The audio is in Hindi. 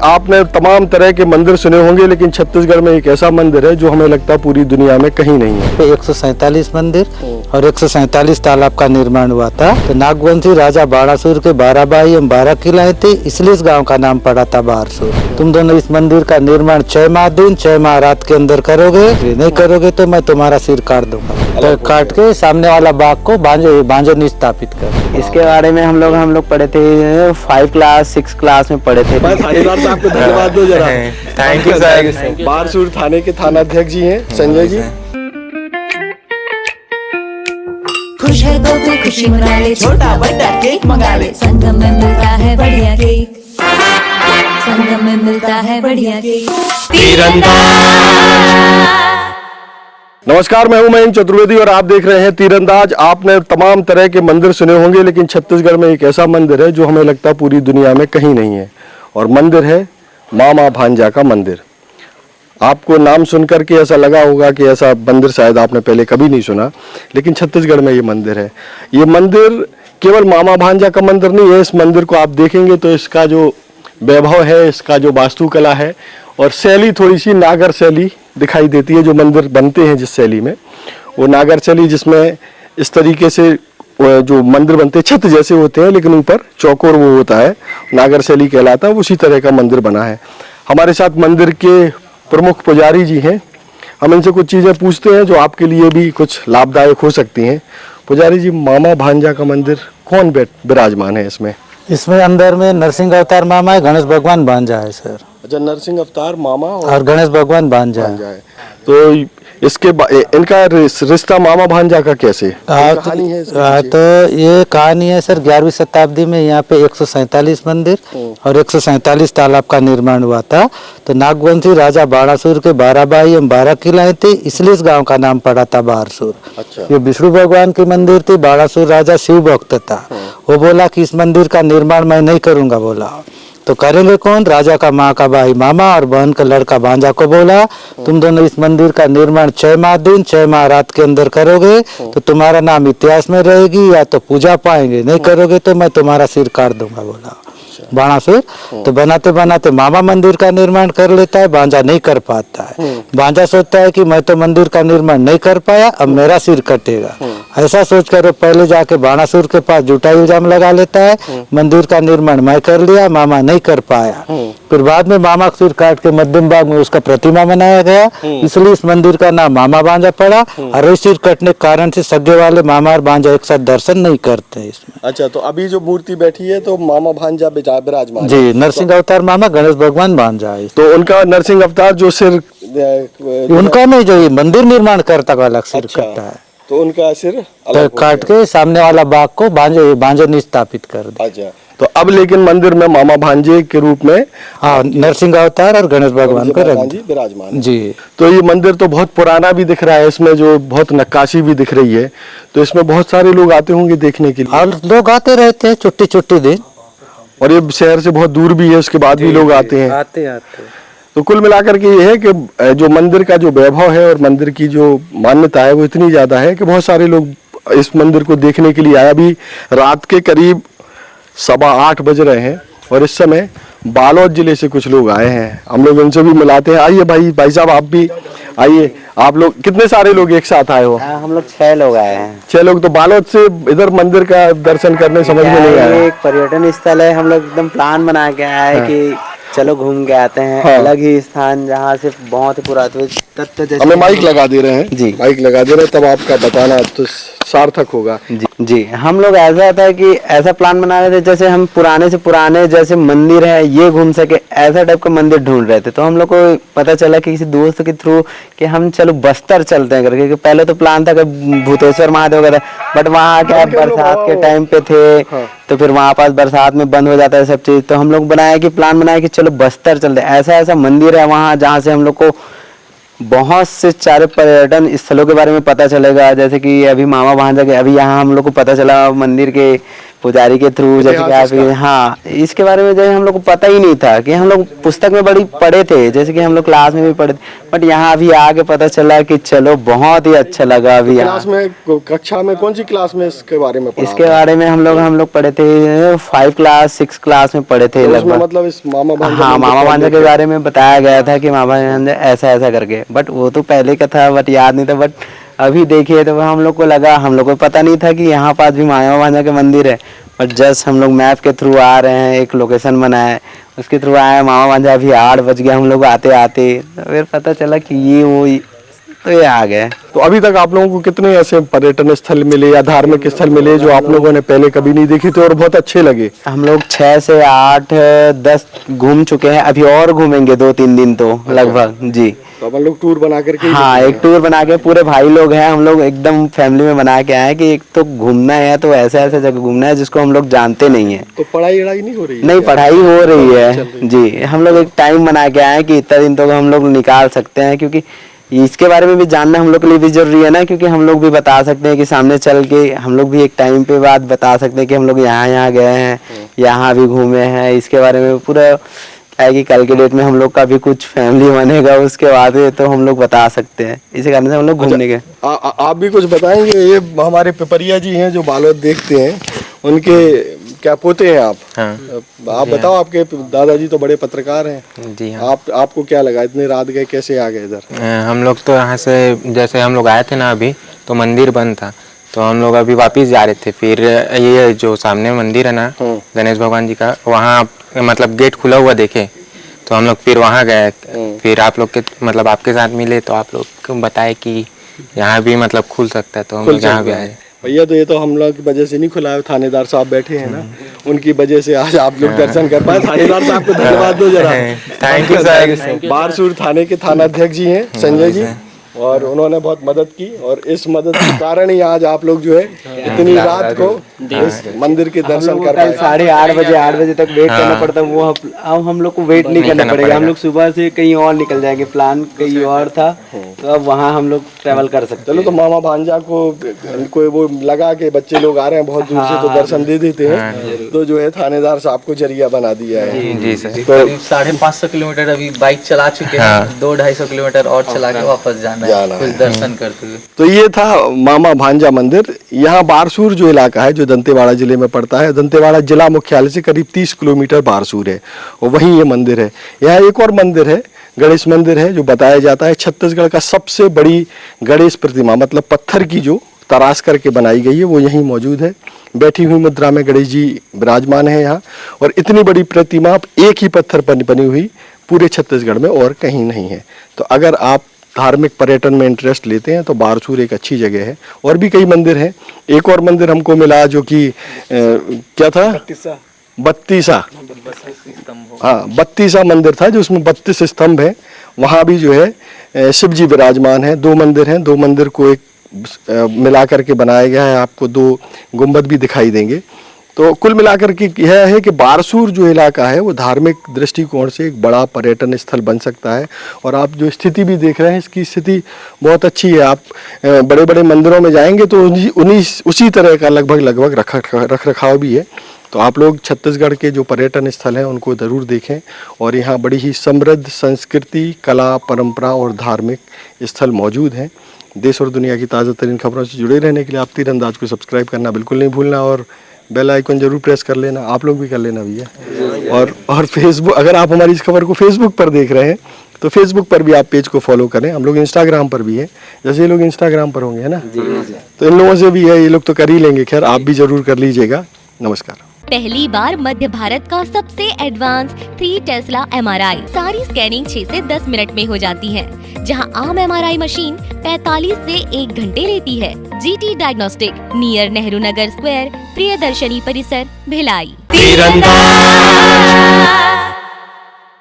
आपने तमाम तरह के मंदिर सुने होंगे, लेकिन छत्तीसगढ़ में एक ऐसा मंदिर है जो हमें लगता है पूरी दुनिया में कहीं नहीं है। 147 मंदिर और 147 तालाब का निर्माण हुआ था। तो नागवंशी राजा बाणासुर के 12 भाई एवं 12 किले थे, इसलिए इस गांव का नाम पड़ा था बारसूर। तुम दोनों इस मंदिर का निर्माण 6 माह दिन 6 माह रात के अंदर करोगे, नहीं करोगे तो मैं तुम्हारा सिर काट दूंगा। तो काट के सामने वाला बाग को बांझो स्थापित कर। इसके बारे में हम लोग पढ़े थे 5 क्लास 6 क्लास में पढ़े थे। थानेदार साहब को धन्यवाद दो जरा। Thank you sir. बारसूर थाने के थानाध्यक्ष जी हैं संजय जी। खुश है तो फिर खुशी मना ले, छोटा बड़ा केक मंगा ले, संगम में मिलता है बढ़िया केक, संगम में मिलता है बढ़िया केक। नमस्कार, मैं हूं मयंक चतुर्वेदी और आप देख रहे हैं तीरंदाज। आपने तमाम तरह के मंदिर सुने होंगे, लेकिन छत्तीसगढ़ में एक ऐसा मंदिर है जो हमें लगता है पूरी दुनिया में कहीं नहीं है, और मंदिर है मामा भांजा का मंदिर। आपको नाम सुनकर के ऐसा लगा होगा कि ऐसा मंदिर शायद आपने पहले कभी नहीं सुना, लेकिन छत्तीसगढ़ में ये मंदिर है। ये मंदिर केवल मामा भांजा का मंदिर नहीं है। इस मंदिर को आप देखेंगे तो इसका जो वैभव है, इसका जो वास्तुकला है और शैली, थोड़ी सी नागर शैली दिखाई देती है। जो मंदिर बनते हैं जिस शैली में, वो नागर शैली, जिसमें इस तरीके से जो मंदिर बनते हैं छत जैसे होते हैं, लेकिन ऊपर चौकोर वो होता है, नागर शैली कहलाता है। उसी तरह का मंदिर बना है। हमारे साथ मंदिर के प्रमुख पुजारी जी हैं। हम इनसे कुछ चीज़ें पूछते हैं जो आपके लिए भी कुछ लाभदायक हो सकती हैं। पुजारी जी, मामा भांजा का मंदिर कौन विराजमान है इसमें? इसमें अंदर में नरसिंह अवतार मामा है, गणेश भगवान भांजा है सर। अच्छा, नरसिंह अवतार मामा और गणेश भगवान भांजा है। तो इसके इनका रिश्ता मामा भांजा का कैसे कहानी है? तो ये कहानी है सर, 11वीं शताब्दी में यहाँ पे 147 मंदिर और 147 तालाब का निर्माण हुआ था। तो नागवंशी राजा बाणासुर के 12 भाई एवं 12 किले थे, इसलिए इस गांव का नाम पड़ा था बारसूर। अच्छा। ये विष्णु भगवान की मंदिर थी। बाणासुर राजा शिव भक्त था। वो बोला कि इस मंदिर का निर्माण मैं नहीं करूंगा। बोला तो करेंगे कौन? राजा का माँ का भाई मामा और बहन का लड़का भांजा को बोला, तुम दोनों इस मंदिर का निर्माण 6 माह दिन 6 माह रात के अंदर करोगे तो तुम्हारा नाम इतिहास में रहेगी, या तो पूजा पाएंगे, नहीं करोगे तो मैं तुम्हारा सिर काट दूंगा। बोला बाणासुर। तो बनाते बनाते मामा मंदिर का निर्माण कर लेता है, भांजा नहीं कर पाता है। भांजा सोचता है कि मैं तो मंदिर का निर्माण नहीं कर पाया, अब मेरा सिर कटेगा। ऐसा सोचकर पहले जाके बाणासुर के पास झूठा इल्जाम लगा लेता है, मंदिर का निर्माण मैं कर लिया, मामा नहीं कर पाया। फिर बाद में मामा का सिर काट के मध्यम भाग में उसका प्रतिमा बनाया गया, इसलिए इस मंदिर का नाम मामा भांजा पड़ा। और इस सिर कटने के कारण से सगे वाले मामा और भांजा एक साथ दर्शन नहीं करते इसमें। अच्छा, तो अभी जो मूर्ति बैठी है तो मामा भांजा विराजमान जी, नरसिंह अवतार मामा गणेश भगवान भांजा है। तो उनका नरसिंह अवतार जो सिर उनका नहीं, जो ये मंदिर निर्माण करता का अलग सिर कटा है, तो उनका सिर तो काट के सामने वाला बाग को बांझो स्थापित कर दिया। अच्छा, तो अब लेकिन मंदिर में मामा भांजे के रूप में नरसिंह अवतार और गणेश भगवान को विराजमान जी। तो ये मंदिर तो बहुत पुराना भी दिख रहा है, इसमें जो बहुत नक्काशी भी दिख रही है, तो इसमें बहुत सारे लोग आते होंगे देखने के लिए। और लोग आते रहते हैं छुट्टी दिन, और ये शहर से बहुत दूर भी है, उसके बाद भी लोग आते हैं। आते तो कुल मिलाकर के ये है कि जो मंदिर का जो वैभव है और मंदिर की जो मान्यता है वो इतनी ज्यादा है कि बहुत सारे लोग इस मंदिर को देखने के लिए आए। अभी रात के करीब 7:15 बज रहे हैं और इस समय बालोद जिले से कुछ लोग आए हैं। हम लोग उनसे भी मिलाते हैं। आइए भाई साहब, आप भी आइए। आप लोग कितने सारे लोग एक साथ आए हो? हम लोग 6 लोग आए हैं। 6 लोग। तो बालोद से इधर मंदिर का दर्शन करने समझ में नहीं आया? एक पर्यटन स्थल है, हम लोग एकदम प्लान बना के आए कि चलो घूम के आते हैं। अलग ही स्थान जहाँ से बहुत ही पुरातन तत्व। हमें माइक लगा दे रहे हैं जी, माइक लगा दे रहे हैं, तब आपका बताना तो सार्थक होगा। जी। हम लोग ऐसा था कि ऐसा प्लान बना रहे थे जैसे हम पुराने से पुराने जैसे मंदिर है ये घूम सके, ऐसा टाइप का मंदिर ढूंढ रहे थे। तो हम लोग को पता चला कि किसी दोस्त के थ्रू कि हम चलो बस्तर चलते हैं करके। पहले तो प्लान था कि भूतेश्वर महादेव का था, बट वहाँ क्या बरसात के टाइम पे थे, तो फिर वहाँ पास बरसात में बंद हो जाता है सब चीज। तो हम लोग प्लान बनाया कि चलो बस्तर चलते हैं। ऐसा मंदिर है वहाँ जहाँ से हम लोग को बहुत से सारे पर्यटन स्थलों के बारे में पता चलेगा। जैसे कि अभी मामा भांजा के अभी यहाँ हम लोग को पता चला मंदिर के पुजारी के थ्रू, जैसे कि इतिहास आप, हाँ, इसके बारे में जैसे हम लोग को पता ही नहीं था, कि हम लोग पुस्तक में बड़ी पढ़े थे, जैसे कि हम लोग क्लास में भी पढ़े थे, बट यहाँ अभी आके पता चला कि चलो बहुत ही अच्छा लगा। अभी यहाँ क्लास में, कक्षा में कौन सी क्लास में इसके बारे में पढ़ा इसके आपने? बारे में हम लोग पढ़े थे 5 क्लास 6 क्लास में पढ़े थे तो उसमें लगभग। मतलब इस मामा भांजा हाँ, मंदिर मामा को भांजा के लेकर- बारे में बताया गया था कि मामा भांजा ऐसा ऐसा करके, बट वो तो पहले का था, बट याद नहीं था। बट अभी देखिए तो हम लोग को लगा, हम लोग को पता नहीं था कि यहाँ पास भी मामा भांजा के मंदिर है, बट जस्ट हम लोग मैप के थ्रू आ रहे हैं, एक लोकेशन बनाए, उसके थ्रू आए मामा भांजा। अभी 8 बज गया हम लोग आते आते, तो फिर पता चला कि ये वो, तो ये आ गए। तो अभी तक आप लोगों को कितने ऐसे पर्यटन स्थल मिले या धार्मिक स्थल मिले जो आप लोगों ने पहले कभी नहीं देखे थे और बहुत अच्छे लगे? हम लोग 6 से 8 10 घूम चुके हैं, अभी और घूमेंगे 2-3 दिन तो लगभग जी। तो अपन लोग टूर बना करके ही हाँ, निकले एक टूर बना के पूरे भाई लोग हैं, हम लोग एकदम फैमिली में बना के आए हैं कि एक तो घूमना है, तो ऐसे ऐसे जगह घूमना है जिसको हम लोग जानते नहीं है। तो पढ़ाई वढ़ाई नहीं हो रही है नहीं, क्या? पढ़ाई हो रही चल है रही जी। हम लोग एक टाइम बना के आए हैं कि इतना दिन तो हम लोग निकाल सकते हैं, क्योंकि इसके बारे में भी जानना हम लोग के लिए भी जरूरी है ना, क्योंकि हम लोग भी बता सकते हैं कि सामने चल के हम लोग भी एक टाइम पे बाद बता सकते हैं कि हम लोग यहाँ यहाँ गए हैं, यहाँ भी घूमे हैं। इसके बारे में पूरा क्या है कि कल के डेट में हम लोग का भी कुछ फैमिली बनेगा, उसके बाद तो हम लोग बता सकते हैं, इसी कारण से हम लोग घूमने गए। आप भी कुछ बताएंगे? ये हमारे पिपरिया जी हैं जो बालोद देखते हैं, उनके क्या पोते हैं आप? हाँ। आप बताओ, आपके दादाजी तो बड़े पत्रकार हैं। जी हाँ। आपको क्या लगा, इतनी रात गए, कैसे आ गए इधर? हम लोग तो यहाँ से जैसे हम लोग आए थे ना, अभी तो मंदिर बंद था, तो हम लोग अभी वापस जा रहे थे। फिर ये जो सामने मंदिर है ना गणेश भगवान जी का, वहाँ मतलब गेट खुला हुआ देखे, तो हम लोग फिर वहाँ गए। फिर आप लोग के मतलब आपके साथ मिले, तो आप लोग को बताए कि यहाँ भी मतलब खुल सकता है, तो हम लोग यहाँ भी आए। भैया तो ये तो हम लोग की वजह से नहीं खुला है, थानेदार साहब बैठे हैं ना, उनकी वजह से आज आप लोग दर्शन कर पाए। थानेदार साहब को धन्यवाद दो जरा। Thank you sir. बारसूर थाने के थानाध्यक्ष जी हैं संजय जी, और उन्होंने बहुत मदद की, और इस मदद के कारण ही आज आप लोग जो है इतनी रात को इस मंदिर के दर्शन कर कल पाए। 8:30 बजे तक वेट करना पड़ता, वो अब हम लोग को वेट नहीं करना पड़ेगा। हम लोग सुबह से कहीं और निकल जाएंगे, प्लान कहीं और था, तो अब वहाँ हम लोग ट्रैवल कर सकते हैं। चलो, तो मामा भांजा को वो लगा के बच्चे लोग आ रहे हैं बहुत दूर से, तो दर्शन दे देते हैं, तो जो है थानेदार साहब को जरिया बना दिया है। जी सर। करीब 550 किलोमीटर अभी बाइक चला चुके हैं, 200-250 किलोमीटर और चला के वापस जाना है कुछ दर्शन करते हुए। तो ये था मामा भांजा मंदिर। यहाँ बारसूर जो इलाका है, जो दंतेवाड़ा जिले में पड़ता है, दंतेवाड़ा जिला मुख्यालय से करीब 30 किलोमीटर बारसूर है, और वहीं ये मंदिर है। यहाँ एक और मंदिर है, गणेश मंदिर है, जो बताया जाता है छत्तीसगढ़ का सबसे बड़ी गणेश प्रतिमा, मतलब पत्थर की जो तराश करके बनाई गई है, वो यहीं मौजूद है। बैठी हुई मुद्रा में गणेश जी विराजमान है यहाँ, और इतनी बड़ी प्रतिमा एक ही पत्थर पर बनी हुई पूरे छत्तीसगढ़ में और कहीं नहीं है। तो अगर आप धार्मिक पर्यटन में इंटरेस्ट लेते हैं तो बारसूर एक अच्छी जगह है। और भी कई मंदिर हैं। एक और मंदिर हमको मिला जो कि क्या था, बत्तीसा, हाँ, बत्तीसा मंदिर था, जो उसमें 32 स्तंभ है। वहाँ भी जो है शिव जी विराजमान है। 2 मंदिर हैं, 2 मंदिर को एक मिला करके बनाया गया है। आपको 2 गुंबद भी दिखाई देंगे। तो कुल मिलाकर के यह है कि बारसूर जो इलाका है वो धार्मिक दृष्टिकोण से एक बड़ा पर्यटन स्थल बन सकता है। और आप जो स्थिति भी देख रहे हैं, इसकी स्थिति बहुत अच्छी है। आप बड़े बड़े मंदिरों में जाएंगे तो उसी तरह का लगभग रख रखाव भी है। तो आप लोग छत्तीसगढ़ के जो पर्यटन स्थल हैं उनको ज़रूर देखें। और यहाँ बड़ी ही समृद्ध संस्कृति, कला, परंपरा और धार्मिक स्थल मौजूद हैं। देश और दुनिया की ताज़ा तरीन खबरों से जुड़े रहने के लिए आप तीरंदाज को सब्सक्राइब करना बिल्कुल नहीं भूलना, और बेल आइकन जरूर प्रेस कर लेना। आप लोग भी कर लेना भैया। और फेसबुक, अगर आप हमारी इस खबर को फेसबुक पर देख रहे हैं तो फेसबुक पर भी आप पेज को फॉलो करें। हम लोग इंस्टाग्राम पर भी है, जैसे ये लोग इंस्टाग्राम पर होंगे, है ना, तो इन लोगों से भी है, ये लोग तो कर ही लेंगे। खैर, आप भी जरूर कर लीजिएगा। नमस्कार। पहली बार मध्य भारत का सबसे एडवांस 3 टेस्ला MRI। सारी स्कैनिंग 6 से 10 मिनट में हो जाती है, जहां आम MRI मशीन 45 से 1 घंटे लेती है। GT diagnostic, near Nehru Nagar square, Priyadarshini परिसर, भिलाई। तीरंदाज।